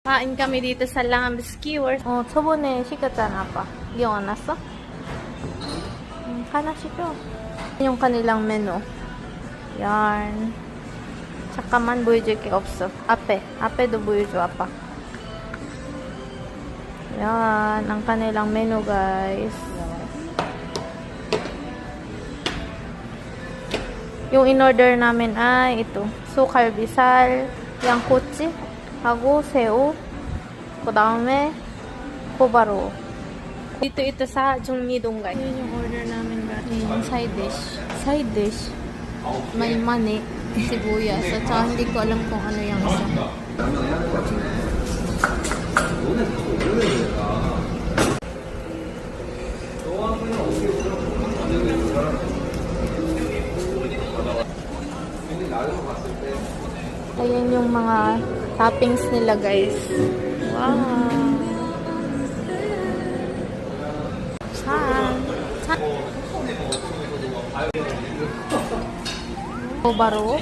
Kain kami dito sa lamb skewers. 저번에 시켰잖아, 아빠. 기억 안 났어? 하나씩 줘. yung kanilang menu. Yan. 잠깐만 보여줄 게 없어. 앞에도 보여줘, 아빠. Yan, ang kanilang menu, guys. Yung in-order namin ay ito. 수칼비살, 양꼬치, 하고 새우, 그 다음에 호바로. Dito ito sa Jungmi-dong, guys. Yun yung order namin, guys. Yun yung side dish. Side dish. May mani, sibuyas. At saka hindi ko alam kung ano yung isa. Ayan yung mga toppings nila, guys. Wow! Baro.